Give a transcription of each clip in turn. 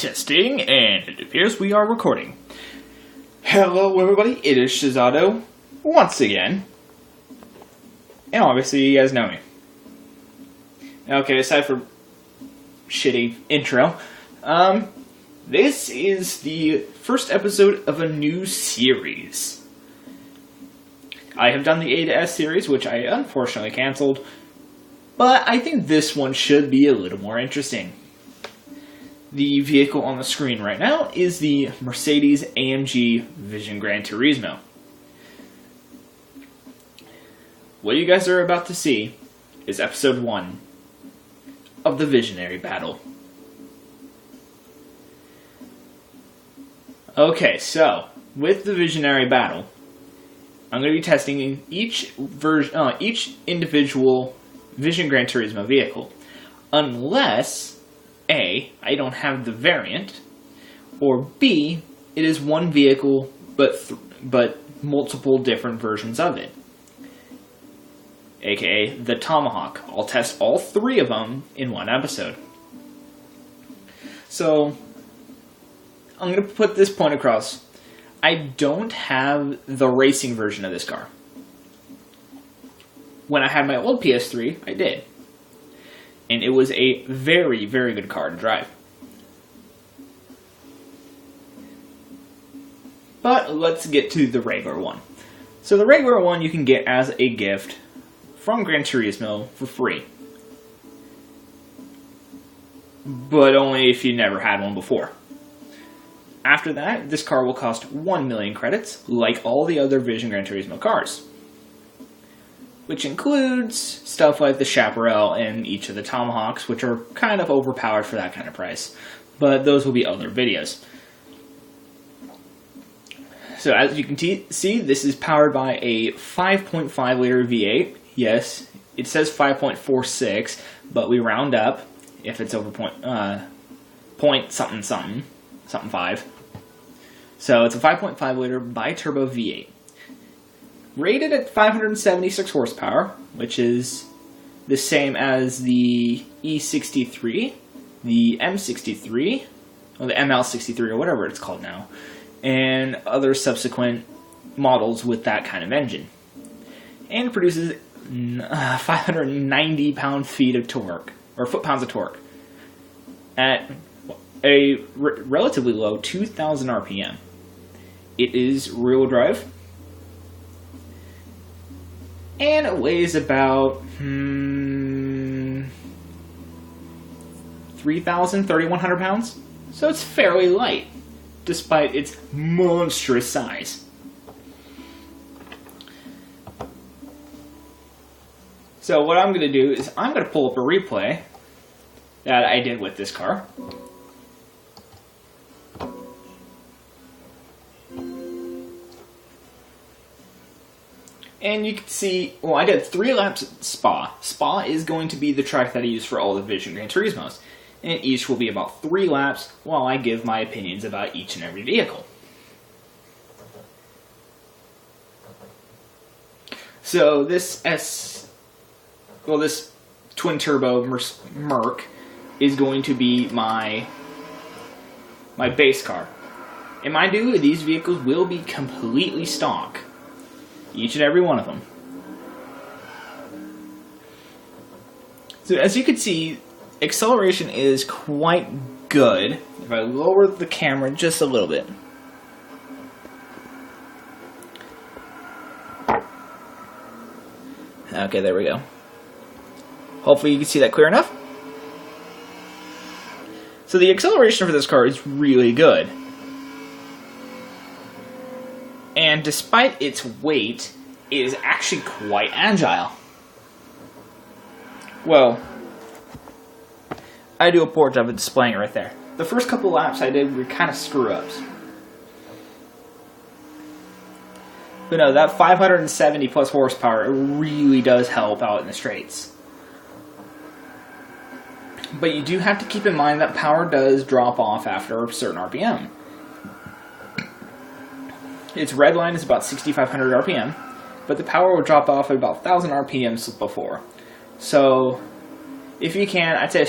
Testing, and it appears we are recording. Hello everybody, it is Shizado, once again. And obviously you guys know me. Okay, aside from shitty intro, this is the first episode of a new series. I have done the A to S series, which I unfortunately canceled, but I think this one should be a little more interesting. The vehicle on the screen right now is the Mercedes-AMG Vision Gran Turismo. What you guys are about to see is episode 1 of the Visionary Battle. Okay, so with the Visionary Battle, I'm going to be testing each individual Vision Gran Turismo vehicle, unless A, I don't have the variant, or B, it is one vehicle but multiple different versions of it, aka the Tomahawk. I'll test all three of them in one episode. So, I'm going to put this point across. I don't have the racing version of this car. When I had my old PS3, I did. And it was a very, very good car to drive. But let's get to the regular one. So the regular one you can get as a gift from Gran Turismo for free. But only if you never had one before. After that, this car will cost 1 million credits, like all the other Vision Gran Turismo cars. Which includes stuff like the Chaparral and each of the Tomahawks, which are kind of overpowered for that kind of price. But those will be other videos. So as you can see, this is powered by a 5.5 liter V8. Yes, it says 5.46, but we round up if it's over point something 5. So it's a 5.5 liter bi-turbo V8. Rated at 576 horsepower, which is the same as the E63, the M63, or the ML63, or whatever it's called now, and other subsequent models with that kind of engine. And it produces 590 pound-feet of torque, or foot-pounds of torque, at a relatively low 2,000 RPM. It is rear-wheel drive. And it weighs about 3,100 pounds. So it's fairly light, despite its monstrous size. So what I'm going to do is I'm going to pull up a replay that I did with this car. And you can see, well, I did 3 laps at Spa. Spa is going to be the track that I use for all the Vision Gran Turismos. And each will be about 3 laps while I give my opinions about each and every vehicle. So this twin turbo Merc is going to be my base car. And mind you, these vehicles will be completely stock. Each and every one of them. So as you can see, acceleration is quite good. If I lower the camera just a little bit. Okay, there we go. Hopefully you can see that clear enough. So the acceleration for this car is really good. And despite its weight, it is actually quite agile. Well, I do a poor job of displaying it right there. The first couple laps I did were kind of screw-ups. But no, that 570 plus horsepower really does help out in the straights. But you do have to keep in mind that power does drop off after a certain RPM. Its red line is about 6,500 RPM, but the power will drop off at about 1,000 RPMs before. So if you can, I'd say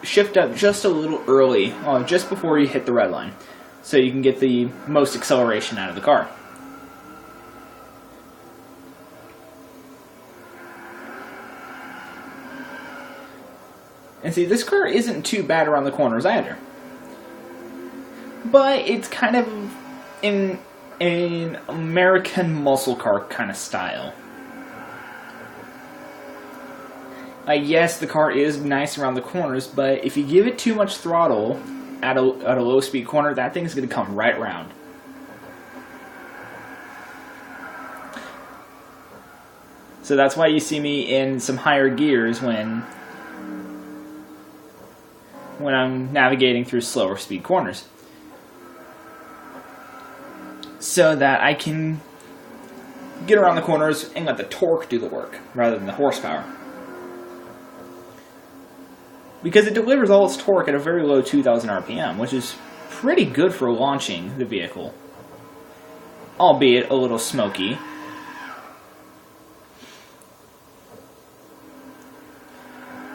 shift up just a little early, just before you hit the red line, so you can get the most acceleration out of the car. And see, this car isn't too bad around the corners either. But it's kind of in an American muscle car kind of style. Yes, the car is nice around the corners, but if you give it too much throttle at a low speed corner, that thing's going to come right around. So that's why you see me in some higher gears when I'm navigating through slower speed corners, so that I can get around the corners and let the torque do the work rather than the horsepower. Because it delivers all its torque at a very low 2,000 RPM, which is pretty good for launching the vehicle, albeit a little smoky.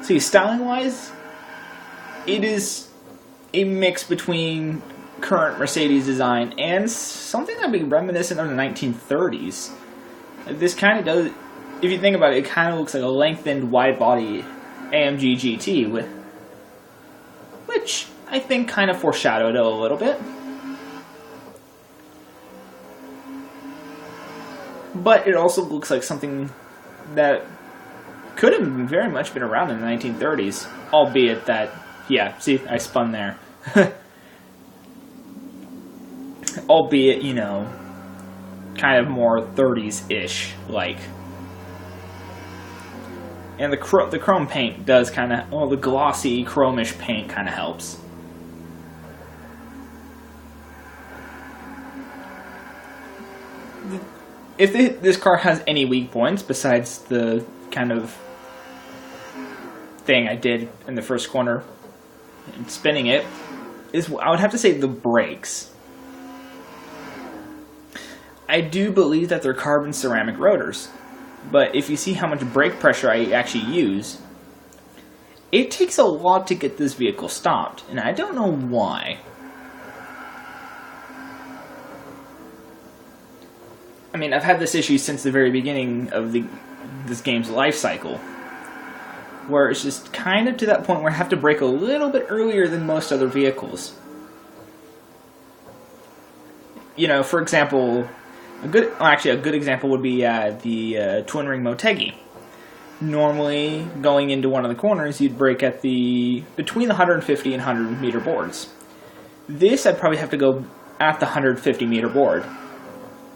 See, styling-wise, it is a mix between current Mercedes design and something that would be reminiscent of the 1930s. This kind of does, if you think about it, it kind of looks like a lengthened wide-body AMG GT, which I think kind of foreshadowed it a little bit. But it also looks like something that could have very much been around in the 1930s, albeit that, yeah, see, I spun there. Albeit, you know, kind of more 30s-ish, like. And the chrome paint does kind of, well, the glossy, chromish paint kind of helps. If this car has any weak points, besides the kind of thing I did in the first corner, and spinning it, I would have to say the brakes. I do believe that they're carbon ceramic rotors. But if you see how much brake pressure I actually use, it takes a lot to get this vehicle stopped, and I don't know why. I mean, I've had this issue since the very beginning of this game's life cycle, where it's just kind of to that point where I have to brake a little bit earlier than most other vehicles. You know, for example, a good example would be the twin ring Motegi. Normally, going into one of the corners, you'd brake at between the 150 and 100 meter boards. This, I'd probably have to go at the 150 meter board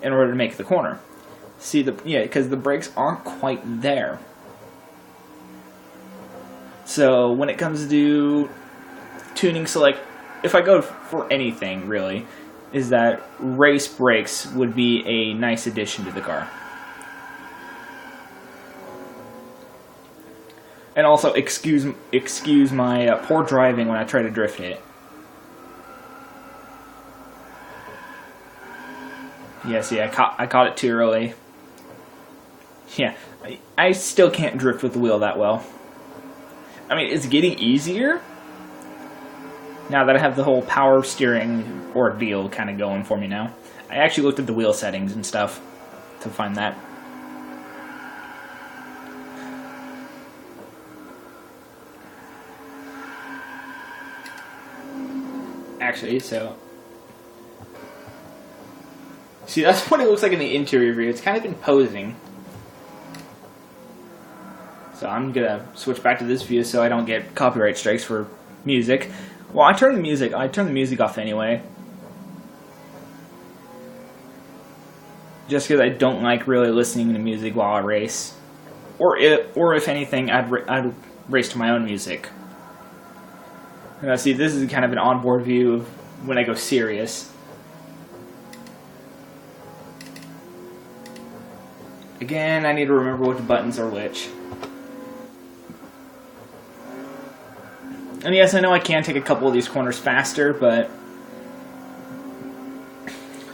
in order to make the corner. See, because the brakes aren't quite there. So when it comes to tuning select, if I go for anything really, is that race brakes would be a nice addition to the car. And also, excuse my poor driving when I try to drift it. Yeah, see, I caught it too early. Yeah, I still can't drift with the wheel that well. I mean, it's getting easier now that I have the whole power steering ordeal kind of going for me now. I actually looked at the wheel settings and stuff to find that. Actually, so... See, that's what it looks like in the interior view. It's kind of imposing. So I'm going to switch back to this view so I don't get copyright strikes for music. Well, I turn the music off anyway. Just because I don't like really listening to music while I race. Or if anything, I'd race to my own music. Now, see, this is kind of an onboard view of when I go serious. Again, I need to remember which buttons are which. And yes, I know I can take a couple of these corners faster, but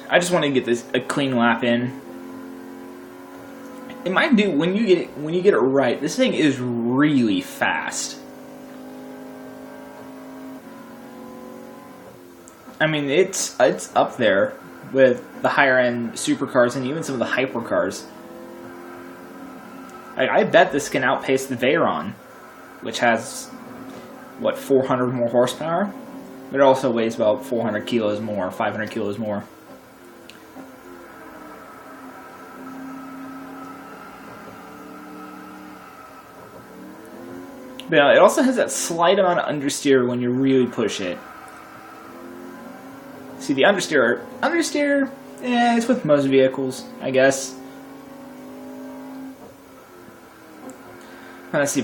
I just want to get a clean lap in. It might do when you get it right. This thing is really fast. I mean, it's up there with the higher end supercars and even some of the hypercars. I bet this can outpace the Veyron, which has, what, 400 more horsepower? But it also weighs about 400 kilos more, 500 kilos more. But it also has that slight amount of understeer when you really push it. See, the understeer, it's with most vehicles, I guess. Let's see.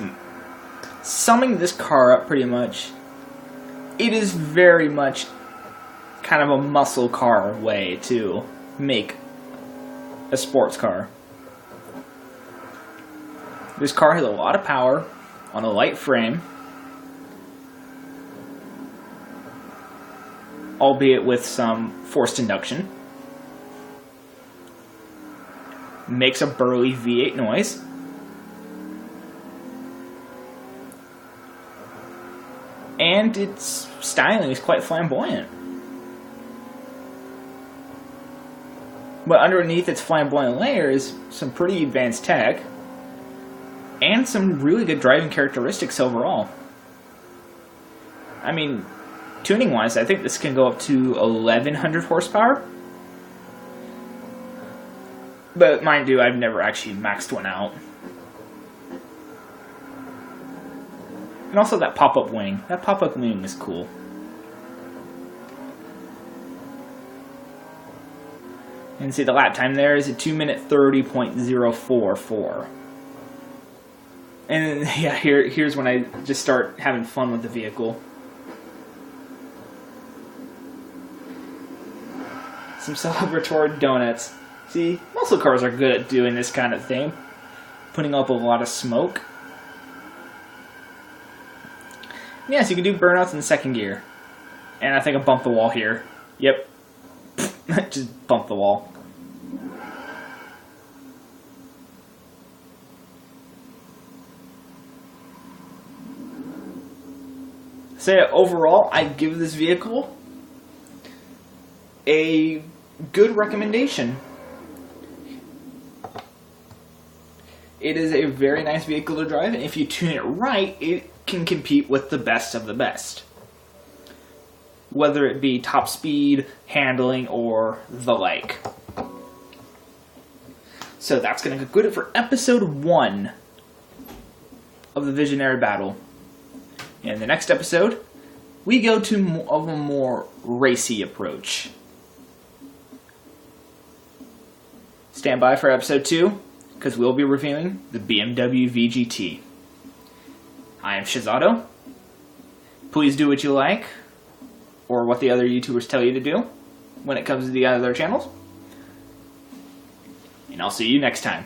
Summing this car up pretty much, it is very much kind of a muscle car way to make a sports car. This car has a lot of power on a light frame, albeit with some forced induction. Makes a burly V8 noise. And its styling is quite flamboyant. But underneath its flamboyant layer is some pretty advanced tech and some really good driving characteristics overall. I mean, tuning-wise, I think this can go up to 1100 horsepower. But mind you, I've never actually maxed one out. And also that pop-up wing. That pop-up wing is cool. And see, the lap time there is a 2-minute 30.044. And yeah, here's when I just start having fun with the vehicle. Some celebratory donuts. See, muscle cars are good at doing this kind of thing. Putting up a lot of smoke. Yeah, so you can do burnouts in the second gear. And I think I bumped the wall here. Yep. Just bumped the wall. So yeah, overall, I'd give this vehicle a good recommendation. It is a very nice vehicle to drive, and if you tune it right, it can compete with the best of the best. Whether it be top speed, handling, or the like. So that's going to conclude it for episode 1 of the Visionary Battle. In the next episode, we go to a more racy approach. Stand by for episode 2, because we'll be reviewing the BMW VGT. I am Shizato. Please do what you like, or what the other YouTubers tell you to do when it comes to the other channels. And I'll see you next time.